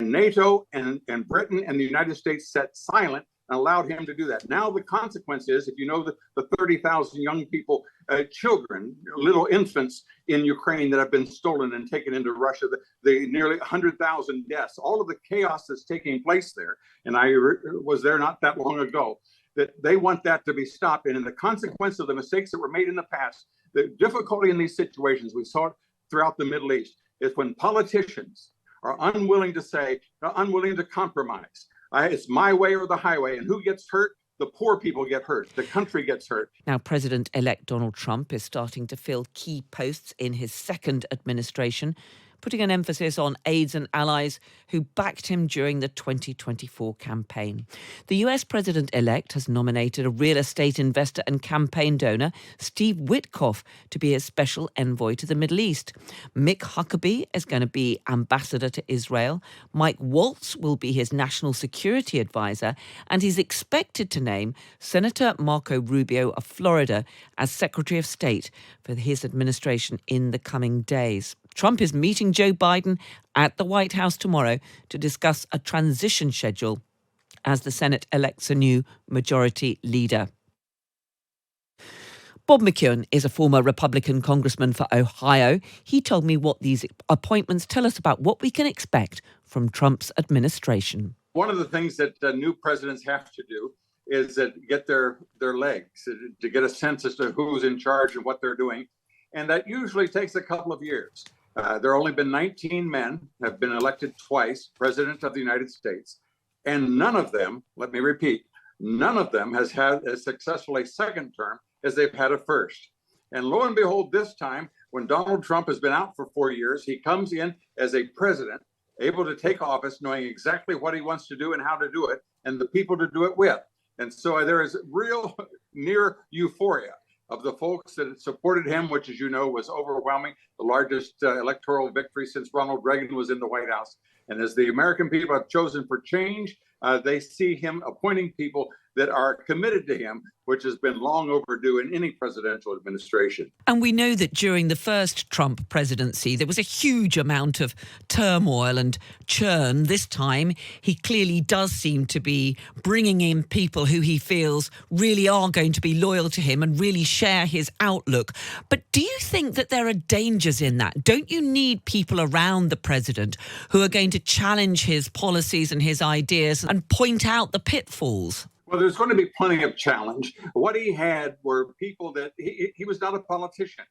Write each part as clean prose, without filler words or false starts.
And NATO and Britain and the United States sat silent and allowed him to do that. Now the consequence is, if you know the 30,000 young people, children, little infants in Ukraine that have been stolen and taken into Russia, the nearly 100,000 deaths, all of the chaos that's taking place there, and I was there not that long ago, that they want that to be stopped. And in the consequence of the mistakes that were made in the past, the difficulty in these situations, we saw it throughout the Middle East, is when politicians are unwilling to compromise. It's my way or the highway. And who gets hurt? The poor people get hurt. The country gets hurt. Now, President-elect Donald Trump is starting to fill key posts in his second administration, putting an emphasis on aides and allies who backed him during the 2024 campaign. The US president-elect has nominated a real estate investor and campaign donor, Steve Witkoff, to be his special envoy to the Middle East. Mick Huckabee is going to be ambassador to Israel. Mike Waltz will be his national security advisor, and he's expected to name Senator Marco Rubio of Florida as Secretary of State for his administration in the coming days. Trump is meeting Joe Biden at the White House tomorrow to discuss a transition schedule as the Senate elects a new majority leader. Bob McEwen is a former Republican congressman for Ohio. He told me what these appointments tell us about what we can expect from Trump's administration. One of the things that new presidents have to do is get their legs, to get a sense as to who's in charge and what they're doing. And that usually takes a couple of years. There have only been 19 men have been elected twice, president of the United States. And none of them, let me repeat, none of them has had as successful a second term as they've had a first. And lo and behold, this time, when Donald Trump has been out for 4 years, he comes in as a president, able to take office, knowing exactly what he wants to do and how to do it, and the people to do it with. And so there is real near euphoria of the folks that supported him, which, as you know, was overwhelming, the largest electoral victory since Ronald Reagan was in the White House. And as the American people have chosen for change, they see him appointing people that are committed to him, which has been long overdue in any presidential administration. And we know that during the first Trump presidency, there was a huge amount of turmoil and churn. This time, he clearly does seem to be bringing in people who he feels really are going to be loyal to him and really share his outlook. But do you think that there are dangers in that? Don't you need people around the president who are going to challenge his policies and his ideas and point out the pitfalls? Well, there's going to be plenty of challenge. What he had were people that he was not a politician.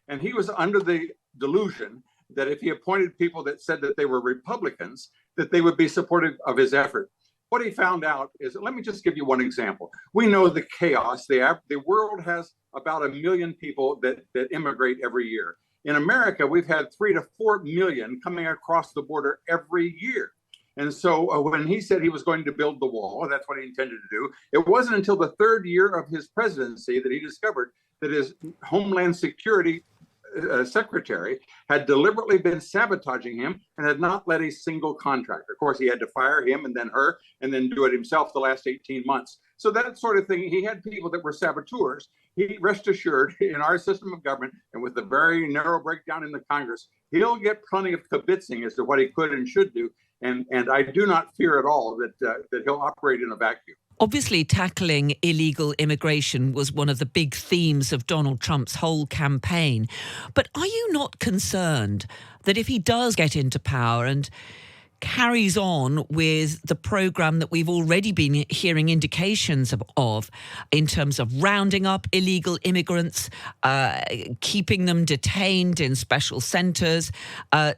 And he was under the delusion that if he appointed people that said that they were Republicans, that they would be supportive of his effort. What he found out is, let me just give you one example. We know the chaos. The world has about 1 million people that immigrate every year. In America, we've had 3 to 4 million coming across the border every year. And so when he said he was going to build the wall, that's what he intended to do. It wasn't until the third year of his presidency that he discovered that his Homeland Security secretary had deliberately been sabotaging him and had not let a single contractor. Of course, he had to fire him and then her and then do it himself the last 18 months. So that sort of thing, he had people that were saboteurs. He, rest assured, in our system of government and with the very narrow breakdown in the Congress, he'll get plenty of kibitzing as to what he could and should do. And I do not fear at all that he'll operate in a vacuum. Obviously, tackling illegal immigration was one of the big themes of Donald Trump's whole campaign. But are you not concerned that if he does get into power and carries on with the program that we've already been hearing indications of in terms of rounding up illegal immigrants, keeping them detained in special centres,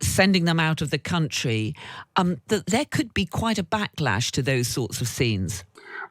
sending them out of the country, that there could be quite a backlash to those sorts of scenes?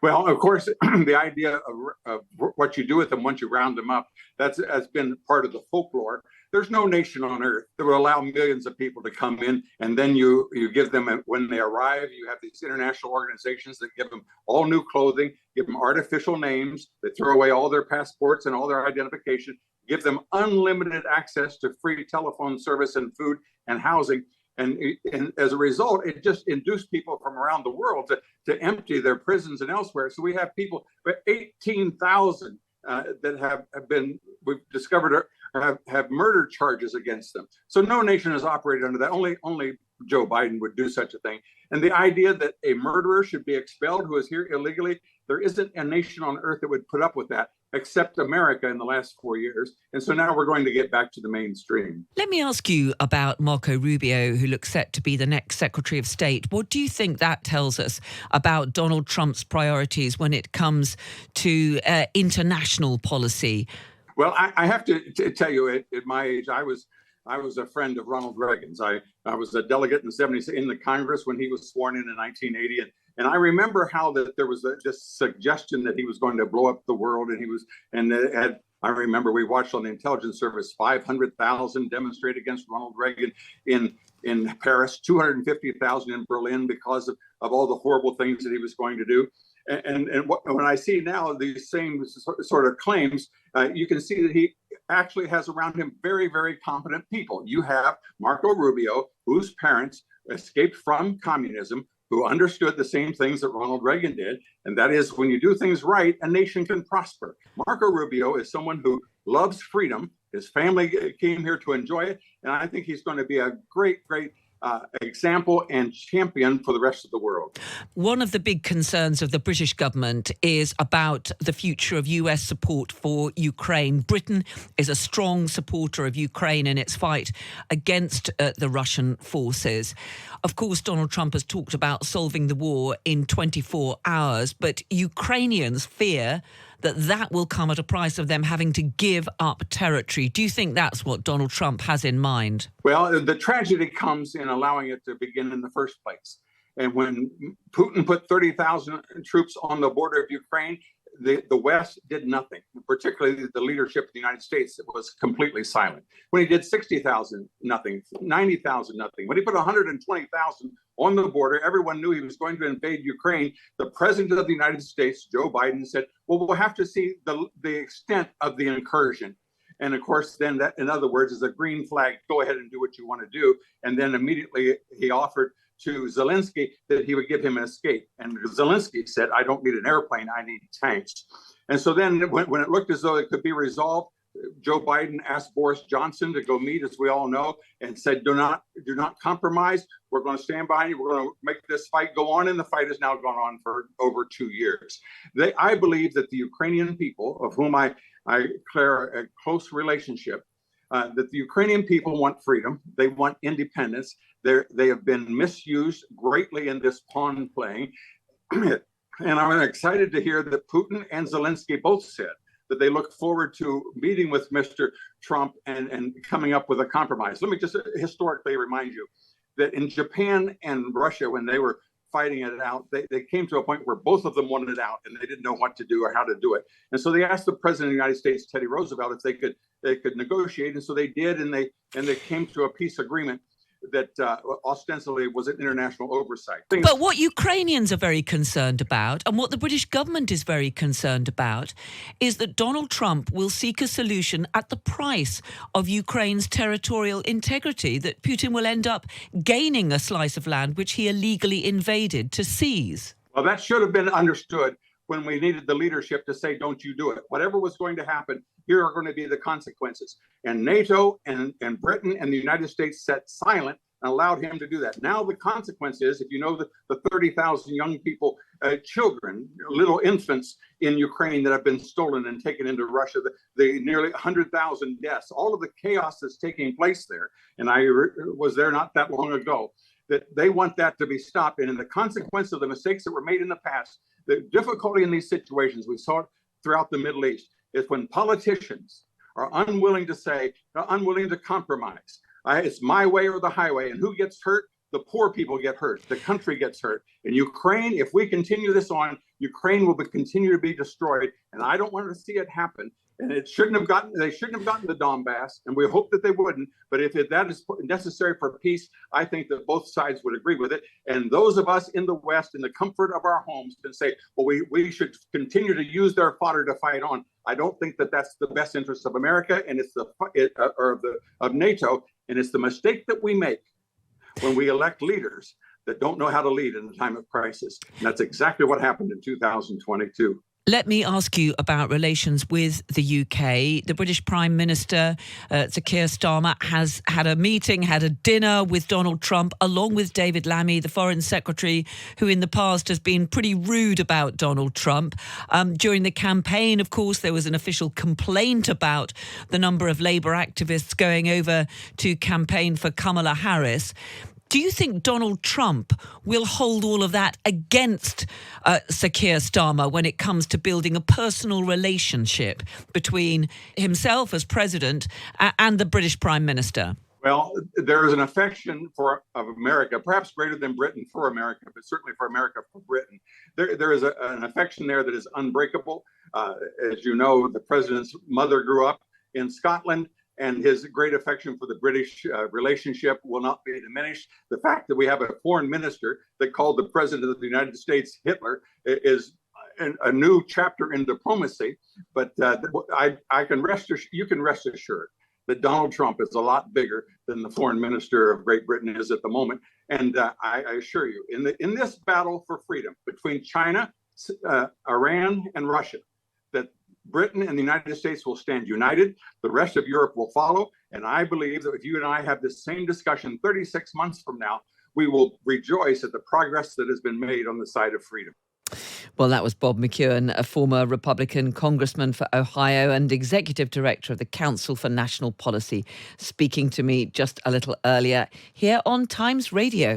Well, of course, the idea of what you do with them once you round them up, has been part of the folklore. There's no nation on earth that will allow millions of people to come in, and then you give them, when they arrive, you have these international organizations that give them all new clothing, give them artificial names, that throw away all their passports and all their identification, give them unlimited access to free telephone service and food and housing. And as a result, it just induced people from around the world to empty their prisons and elsewhere. So we have people, 18,000 that have been, we've discovered have murder charges against them. So no nation has operated under that. Only Joe Biden would do such a thing. And the idea that a murderer should be expelled who is here illegally, there isn't a nation on earth that would put up with that except America in the last 4 years. And so now we're going to get back to the mainstream. Let me ask you about Marco Rubio, who looks set to be the next Secretary of State. What do you think that tells us about Donald Trump's priorities when it comes to international policy? Well, I have to tell you, at my age, I was a friend of Ronald Reagan's. I was a delegate in the 70s in the Congress when he was sworn in 1980. And I remember how that there was this suggestion that he was going to blow up the world. I remember we watched on the intelligence service 500,000 demonstrate against Ronald Reagan in Paris, 250,000 in Berlin because of all the horrible things that he was going to do. And when I see now these same sort of claims, you can see that he actually has around him very, very competent people. You have Marco Rubio, whose parents escaped from communism, who understood the same things that Ronald Reagan did. And that is, when you do things right, a nation can prosper. Marco Rubio is someone who loves freedom. His family came here to enjoy it. And I think he's going to be a great, great example and champion for the rest of the world. One of the big concerns of the British government is about the future of US support for Ukraine. Britain is a strong supporter of Ukraine in its fight against the Russian forces. Of course, Donald Trump has talked about solving the war in 24 hours, but Ukrainians fear that will come at a price of them having to give up territory. Do you think that's what Donald Trump has in mind? Well, the tragedy comes in allowing it to begin in the first place. And when Putin put 30,000 troops on the border of Ukraine, the West did nothing, particularly the leadership of the United States that was completely silent. When he did 60,000, nothing, 90,000, nothing. When he put 120,000 on the border, everyone knew he was going to invade Ukraine. The president of the United States, Joe Biden, said, well, we'll have to see the extent of the incursion. And of course, then that, in other words, is a green flag. Go ahead and do what you want to do. And then immediately he offered to Zelensky that he would give him an escape. And Zelensky said, I don't need an airplane, I need tanks. And so then when it looked as though it could be resolved, Joe Biden asked Boris Johnson to go meet, as we all know, and said, do not compromise. We're going to stand behind you. We're going to make this fight go on. And the fight has now gone on for over 2 years. I believe that the Ukrainian people, of whom I declare a close relationship, that the Ukrainian people want freedom. They want independence. They have been misused greatly in this pawn playing. And I'm excited to hear that Putin and Zelensky both said that they look forward to meeting with Mr. Trump and coming up with a compromise. Let me just historically remind you that in Japan and Russia, when they were fighting it out, they came to a point where both of them wanted out and they didn't know what to do or how to do it. And so they asked the president of the United States, Teddy Roosevelt, if they could negotiate. And so they did, and they came to a peace agreement that ostensibly was an international oversight. But what Ukrainians are very concerned about, and what the British government is very concerned about, is that Donald Trump will seek a solution at the price of Ukraine's territorial integrity, that Putin will end up gaining a slice of land which he illegally invaded to seize. Well, that should have been understood when we needed the leadership to say, don't you do it. Whatever was going to happen, here are going to be the consequences. And NATO and Britain and the United States sat silent and allowed him to do that. Now the consequence is, if you know the 30,000 young people, children, little infants in Ukraine that have been stolen and taken into Russia, the nearly 100,000 deaths, all of the chaos that's taking place there, and I was there not that long ago, that they want that to be stopped. And in the consequence of the mistakes that were made in the past, the difficulty in these situations, we saw it throughout the Middle East, is when politicians are unwilling to compromise. It's my way or the highway. And who gets hurt? The poor people get hurt. The country gets hurt. In Ukraine, if we continue this on, Ukraine will continue to be destroyed. And I don't want to see it happen. And they shouldn't have gotten the Donbass, and we hope that they wouldn't. But if that is necessary for peace, I think that both sides would agree with it. And those of us in the West, in the comfort of our homes, can say, well, we should continue to use their fodder to fight on. I don't think that that's the best interest of America, and it's of NATO, and it's the mistake that we make when we elect leaders that don't know how to lead in a time of crisis. And that's exactly what happened in 2022. Let me ask you about relations with the UK. The British Prime Minister, Sir Keir Starmer, has had a meeting, had a dinner with Donald Trump, along with David Lammy, the Foreign Secretary, who in the past has been pretty rude about Donald Trump. During the campaign, of course, there was an official complaint about the number of Labour activists going over to campaign for Kamala Harris. Do you think Donald Trump will hold all of that against Sir Keir Starmer when it comes to building a personal relationship between himself as president and the British Prime Minister? Well, there is an affection of America, perhaps greater than Britain for America, but certainly for America for Britain. There is an affection there that is unbreakable. As you know, the president's mother grew up in Scotland, and his great affection for the British relationship will not be diminished. The fact that we have a foreign minister that called the president of the United States Hitler is a new chapter in diplomacy. But you can rest assured that Donald Trump is a lot bigger than the foreign minister of Great Britain is at the moment. And I assure you, in this battle for freedom between China, Iran, and Russia, that Britain and the United States will stand united. The rest of Europe will follow. And I believe that if you and I have this same discussion 36 months from now, we will rejoice at the progress that has been made on the side of freedom. Well, that was Bob McEwen, a former Republican congressman for Ohio and executive director of the Council for National Policy, speaking to me just a little earlier here on Times Radio.